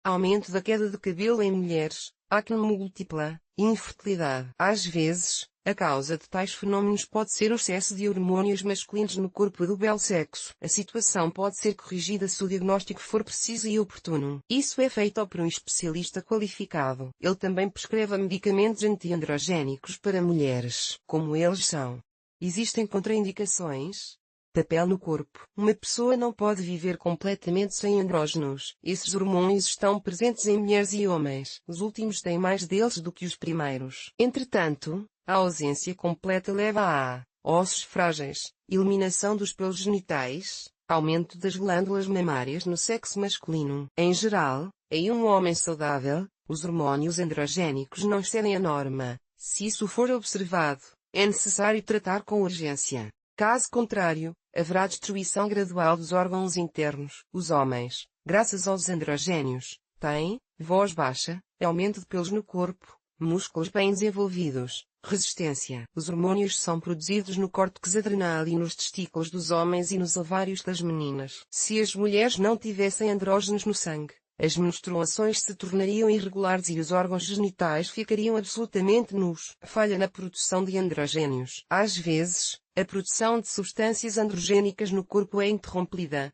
aumento da queda de cabelo em mulheres, acne múltipla, infertilidade. Às vezes, a causa de tais fenômenos pode ser o excesso de hormônios masculinos no corpo do belo sexo. A situação pode ser corrigida se o diagnóstico for preciso e oportuno. Isso é feito por um especialista qualificado. Ele também prescreve medicamentos antiandrogénicos para mulheres. Como eles são? Existem contraindicações? Papel no corpo. Uma pessoa não pode viver completamente sem andrógenos. Esses hormônios estão presentes em mulheres e homens. Os últimos têm mais deles do que os primeiros. Entretanto, a ausência completa leva a ossos frágeis, eliminação dos pelos genitais, aumento das glândulas mamárias no sexo masculino. Em geral, em um homem saudável, os hormônios androgénicos não excedem a norma. Se isso for observado, é necessário tratar com urgência. Caso contrário, haverá destruição gradual dos órgãos internos. Os homens, graças aos androgénios, têm voz baixa, aumento de pelos no corpo, músculos bem desenvolvidos, resistência. Os hormônios são produzidos no córtex adrenal e nos testículos dos homens e nos ovários das meninas. Se as mulheres não tivessem andrógenos no sangue, as menstruações se tornariam irregulares e os órgãos genitais ficariam absolutamente nus. Falha na produção de androgénios. Às vezes, a produção de substâncias androgénicas no corpo é interrompida.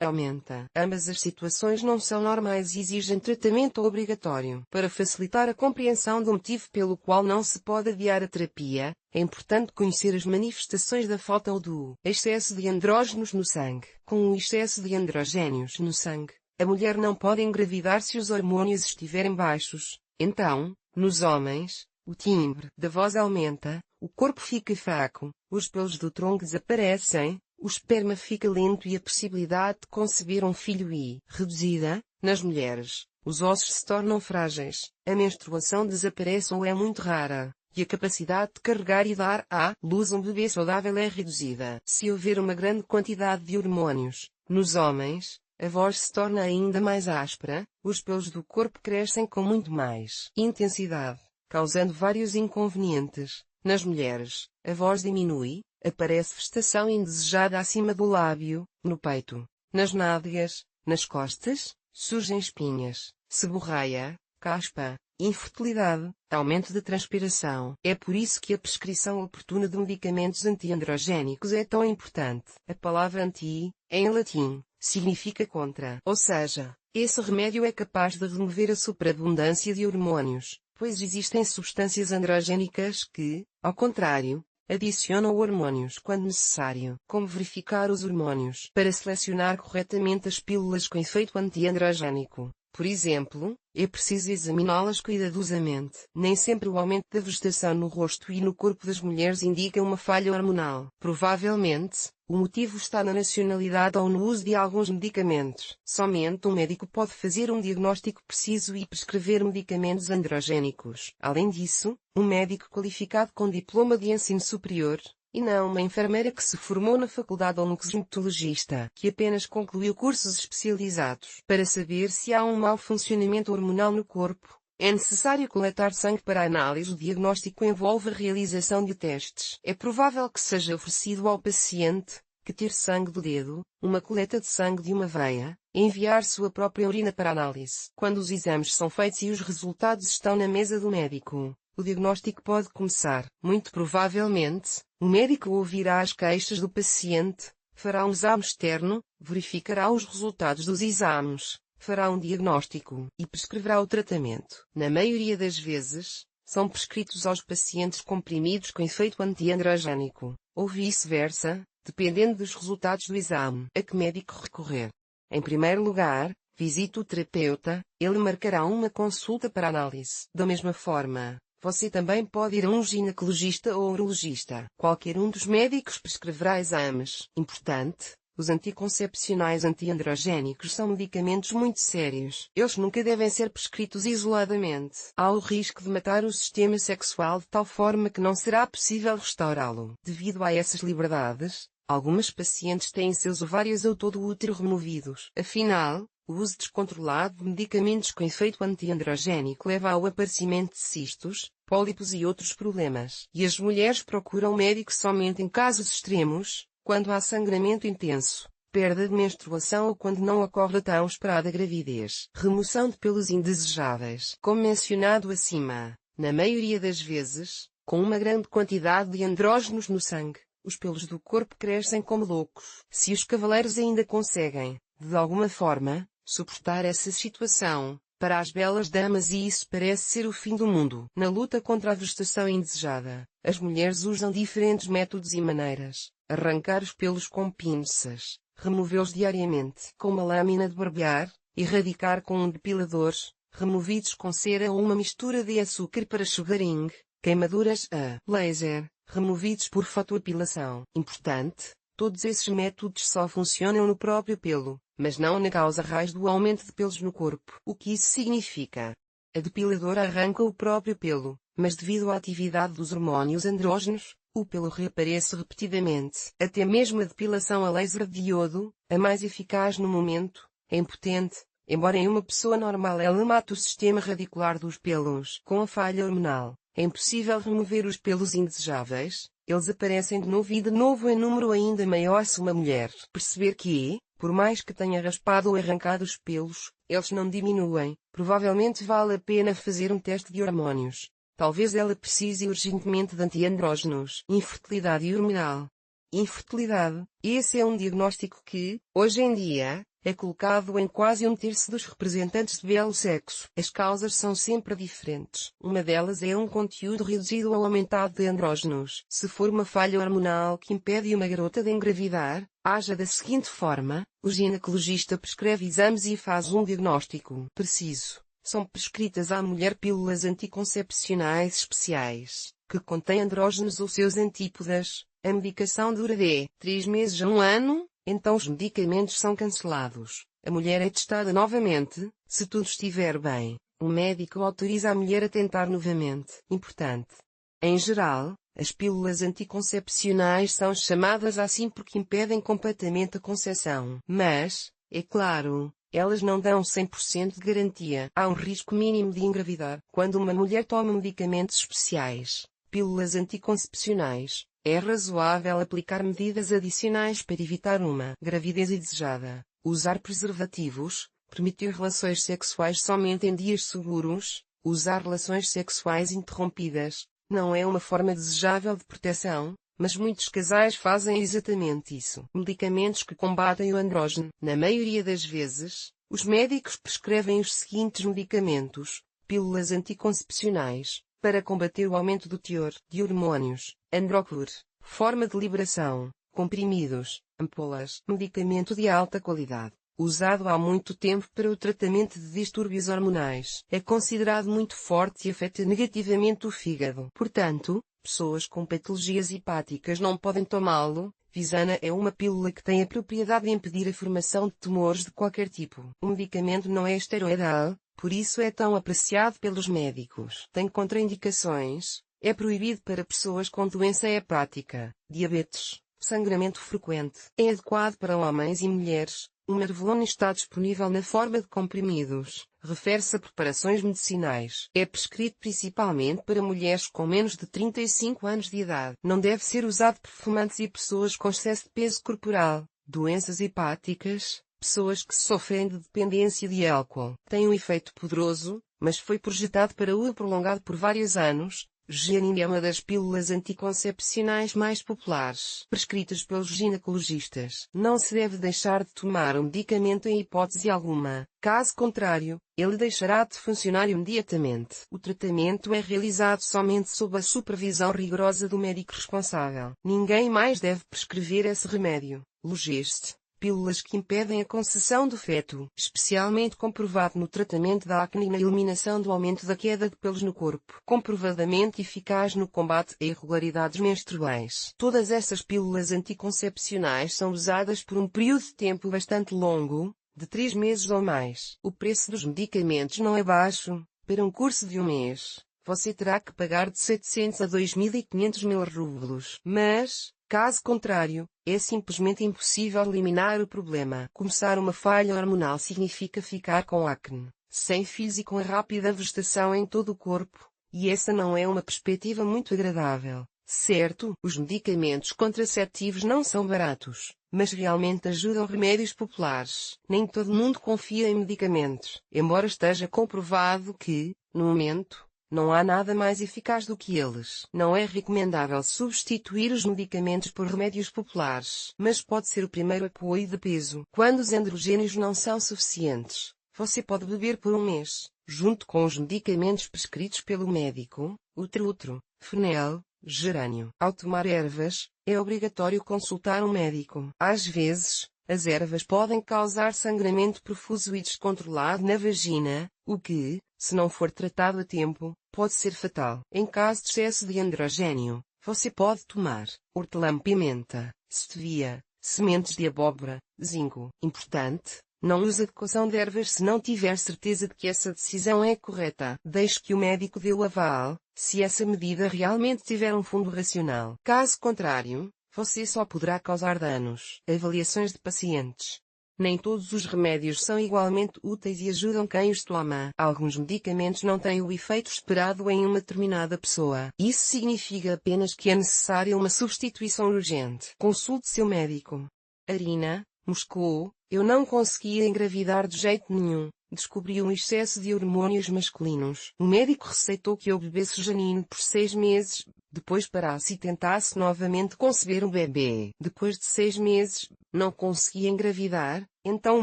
Aumenta. Ambas as situações não são normais e exigem tratamento obrigatório. Para facilitar a compreensão do motivo pelo qual não se pode adiar a terapia, é importante conhecer as manifestações da falta ou do excesso de andrógenos no sangue. Com o excesso de androgénios no sangue, a mulher não pode engravidar se os hormônios estiverem baixos. Então, nos homens, o timbre da voz aumenta, o corpo fica fraco, os pelos do tronco desaparecem, o esperma fica lento e a possibilidade de conceber um filho reduzida. Nas mulheres, os ossos se tornam frágeis, a menstruação desaparece ou é muito rara, e a capacidade de carregar e dar à luz um bebê saudável é reduzida. Se houver uma grande quantidade de hormônios, nos homens, a voz se torna ainda mais áspera, os pelos do corpo crescem com muito mais intensidade, causando vários inconvenientes. Nas mulheres, a voz diminui, aparece vegetação indesejada acima do lábio, no peito, nas nádegas, nas costas, surgem espinhas, seborreia, caspa, infertilidade, aumento da transpiração. É por isso que a prescrição oportuna de medicamentos antiandrogénicos é tão importante. A palavra anti, em latim, significa contra. Ou seja, esse remédio é capaz de remover a superabundância de hormônios, pois existem substâncias androgénicas que, ao contrário, adicionam hormônios quando necessário. Como verificar os hormônios? Para selecionar corretamente as pílulas com efeito antiandrogénico, por exemplo, é preciso examiná-las cuidadosamente. Nem sempre o aumento da vegetação no rosto e no corpo das mulheres indica uma falha hormonal. Provavelmente, o motivo está na nacionalidade ou no uso de alguns medicamentos. Somente um médico pode fazer um diagnóstico preciso e prescrever medicamentos androgénicos. Além disso, um médico qualificado com diploma de ensino superior, e não uma enfermeira que se formou na faculdade ou um cosmetologista que apenas concluiu cursos especializados. Para saber se há um mau funcionamento hormonal no corpo, é necessário coletar sangue para análise. O diagnóstico envolve a realização de testes. É provável que seja oferecido ao paciente que ter sangue do dedo, uma coleta de sangue de uma veia, enviar sua própria urina para análise. Quando os exames são feitos e os resultados estão na mesa do médico, o diagnóstico pode começar. Muito provavelmente, o médico ouvirá as queixas do paciente, fará um exame externo, verificará os resultados dos exames, fará um diagnóstico e prescreverá o tratamento. Na maioria das vezes, são prescritos aos pacientes comprimidos com efeito antiandrogénico, ou vice-versa, dependendo dos resultados do exame. A que médico recorrer? Em primeiro lugar, visite o terapeuta, ele marcará uma consulta para análise. Da mesma forma, você também pode ir a um ginecologista ou urologista. Qualquer um dos médicos prescreverá exames. Importante, os anticoncepcionais antiandrogénicos são medicamentos muito sérios. Eles nunca devem ser prescritos isoladamente. Há o risco de matar o sistema sexual de tal forma que não será possível restaurá-lo. Devido a essas liberdades, algumas pacientes têm seus ovários ou todo o útero removidos. Afinal, o uso descontrolado de medicamentos com efeito antiandrogénico leva ao aparecimento de cistos, pólipos e outros problemas. E as mulheres procuram médico somente em casos extremos, quando há sangramento intenso, perda de menstruação ou quando não ocorre a tão esperada gravidez. Remoção de pelos indesejáveis. Como mencionado acima, na maioria das vezes, com uma grande quantidade de andrógenos no sangue, os pelos do corpo crescem como loucos. Se os cavaleiros ainda conseguem, de alguma forma, suportar essa situação, para as belas damas isso parece ser o fim do mundo. Na luta contra a vegetação indesejada, as mulheres usam diferentes métodos e maneiras. Arrancar os pelos com pinças, removê-los diariamente com uma lâmina de barbear, erradicar com um depilador, removidos com cera ou uma mistura de açúcar para sugaring, queimaduras a laser, removidos por fotoapilação. Importante, todos esses métodos só funcionam no próprio pelo, mas não na causa raiz do aumento de pelos no corpo. O que isso significa? A depiladora arranca o próprio pelo, mas devido à atividade dos hormônios andrógenos, o pelo reaparece repetidamente. Até mesmo a depilação a laser de iodo, a mais eficaz no momento, é impotente, embora em uma pessoa normal ela mate o sistema radicular dos pelos. Com a falha hormonal, é impossível remover os pelos indesejáveis, eles aparecem de novo em número ainda maior se uma mulher perceber que, por mais que tenha raspado ou arrancado os pelos, eles não diminuem. Provavelmente vale a pena fazer um teste de hormônios. Talvez ela precise urgentemente de antiandrógenos. Infertilidade hormonal. Infertilidade. Esse é um diagnóstico que, hoje em dia, é colocado em quase um terço dos representantes de belo sexo. As causas são sempre diferentes. Uma delas é um conteúdo reduzido ou aumentado de andrógenos. Se for uma falha hormonal que impede uma garota de engravidar, haja da seguinte forma: o ginecologista prescreve exames e faz um diagnóstico preciso. São prescritas à mulher pílulas anticoncepcionais especiais, que contêm andrógenos ou seus antípodas. A medicação dura de 3 meses a 1 ano, então os medicamentos são cancelados. A mulher é testada novamente. Se tudo estiver bem, o médico autoriza a mulher a tentar novamente. Importante. Em geral, as pílulas anticoncepcionais são chamadas assim porque impedem completamente a concepção. Mas, é claro, elas não dão 100% de garantia. Há um risco mínimo de engravidar. Quando uma mulher toma medicamentos especiais, pílulas anticoncepcionais, é razoável aplicar medidas adicionais para evitar uma gravidez indesejada. Usar preservativos, permitir relações sexuais somente em dias seguros, usar relações sexuais interrompidas, não é uma forma desejável de proteção, mas muitos casais fazem exatamente isso. Medicamentos que combatem o andrógeno. Na maioria das vezes, os médicos prescrevem os seguintes medicamentos: pílulas anticoncepcionais, para combater o aumento do teor de hormônios, Androcur, forma de liberação, comprimidos, ampolas, medicamento de alta qualidade, usado há muito tempo para o tratamento de distúrbios hormonais. É considerado muito forte e afeta negativamente o fígado. Portanto, pessoas com patologias hepáticas não podem tomá-lo. Visana é uma pílula que tem a propriedade de impedir a formação de tumores de qualquer tipo. O medicamento não é esteroidal, por isso é tão apreciado pelos médicos. Tem contraindicações. É proibido para pessoas com doença hepática, diabetes, sangramento frequente. É adequado para homens e mulheres. O Marvelon está disponível na forma de comprimidos. Refere-se a preparações medicinais. É prescrito principalmente para mulheres com menos de 35 anos de idade. Não deve ser usado por fumantes e pessoas com excesso de peso corporal, doenças hepáticas, pessoas que sofrem de dependência de álcool. Tem um efeito poderoso, mas foi projetado para uso prolongado por vários anos. Gianin é uma das pílulas anticoncepcionais mais populares, prescritas pelos ginecologistas. Não se deve deixar de tomar o medicamento em hipótese alguma. Caso contrário, ele deixará de funcionar imediatamente. O tratamento é realizado somente sob a supervisão rigorosa do médico responsável. Ninguém mais deve prescrever esse remédio. Logeste. Pílulas que impedem a concepção do feto, especialmente comprovado no tratamento da acne e na eliminação do aumento da queda de pelos no corpo. Comprovadamente eficaz no combate a irregularidades menstruais. Todas essas pílulas anticoncepcionais são usadas por um período de tempo bastante longo, de 3 meses ou mais. O preço dos medicamentos não é baixo. Para um curso de 1 mês, você terá que pagar de 700 a 2.500 mil rublos. Mas, caso contrário, é simplesmente impossível eliminar o problema. Começar uma falha hormonal significa ficar com acne, sem filhos e com a rápida vegetação em todo o corpo, e essa não é uma perspectiva muito agradável. Certo, os medicamentos contraceptivos não são baratos, mas realmente ajudam remédios populares. Nem todo mundo confia em medicamentos, embora esteja comprovado que, no momento, não há nada mais eficaz do que eles. Não é recomendável substituir os medicamentos por remédios populares, mas pode ser o primeiro apoio de peso. Quando os androgénios não são suficientes, você pode beber por um mês, junto com os medicamentos prescritos pelo médico, útero, fenel, gerânio. Ao tomar ervas, é obrigatório consultar um médico. Às vezes, as ervas podem causar sangramento profuso e descontrolado na vagina, o que, se não for tratado a tempo, pode ser fatal. Em caso de excesso de androgénio, você pode tomar hortelã-pimenta, stevia, sementes de abóbora, zinco. Importante: não use adequação de ervas se não tiver certeza de que essa decisão é correta. Deixe que o médico dê o aval, se essa medida realmente tiver um fundo racional. Caso contrário, você só poderá causar danos. Avaliações de pacientes. Nem todos os remédios são igualmente úteis e ajudam quem os toma. Alguns medicamentos não têm o efeito esperado em uma determinada pessoa. Isso significa apenas que é necessária uma substituição urgente. Consulte seu médico. Arina, Moscou. Eu não conseguia engravidar de jeito nenhum. Descobri um excesso de hormônios masculinos. O médico receitou que eu bebesse Janine por 6 meses, depois parasse e tentasse novamente conceber um bebê. Depois de 6 meses, não consegui engravidar, então o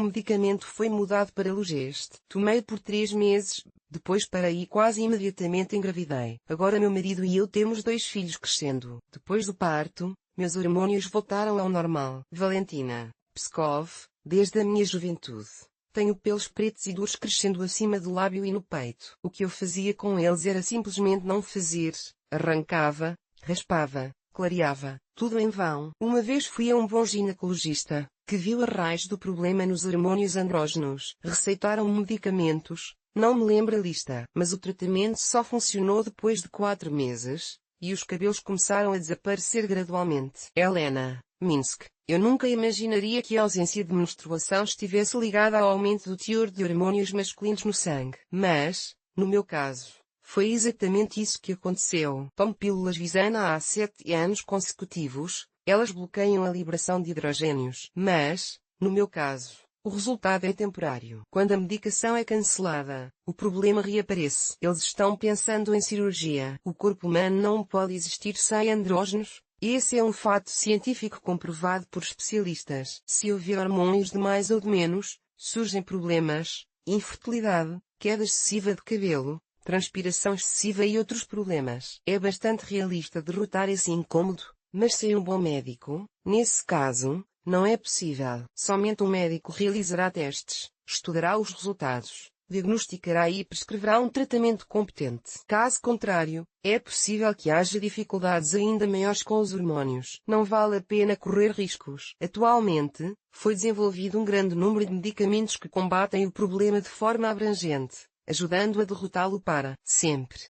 medicamento foi mudado para Logest. Tomei por 3 meses, depois parei e quase imediatamente engravidei. Agora meu marido e eu temos 2 filhos crescendo. Depois do parto, meus hormônios voltaram ao normal. Valentina, Pskov. Desde a minha juventude, tenho pelos pretos e duros crescendo acima do lábio e no peito. O que eu fazia com eles era simplesmente não fazer. Arrancava, raspava, clareava, tudo em vão. Uma vez fui a um bom ginecologista, que viu a raiz do problema nos hormônios andrógenos. Receitaram medicamentos, não me lembro a lista, mas o tratamento só funcionou depois de 4 meses, e os cabelos começaram a desaparecer gradualmente. Helena, Minsk. Eu nunca imaginaria que a ausência de menstruação estivesse ligada ao aumento do teor de hormônios masculinos no sangue. Mas, no meu caso, foi exatamente isso que aconteceu. Tomo pílulas Visana há 7 anos consecutivos, elas bloqueiam a liberação de hidrogénios. Mas, no meu caso, o resultado é temporário. Quando a medicação é cancelada, o problema reaparece. Eles estão pensando em cirurgia. O corpo humano não pode existir sem andrógenos. Esse é um fato científico comprovado por especialistas. Se houver hormônios de mais ou de menos, surgem problemas, infertilidade, queda excessiva de cabelo, transpiração excessiva e outros problemas. É bastante realista derrotar esse incômodo, mas sem um bom médico, nesse caso, não é possível. Somente um médico realizará testes, estudará os resultados, diagnosticará e prescreverá um tratamento competente. Caso contrário, é possível que haja dificuldades ainda maiores com os hormônios. Não vale a pena correr riscos. Atualmente, foi desenvolvido um grande número de medicamentos que combatem o problema de forma abrangente, ajudando a derrotá-lo para sempre.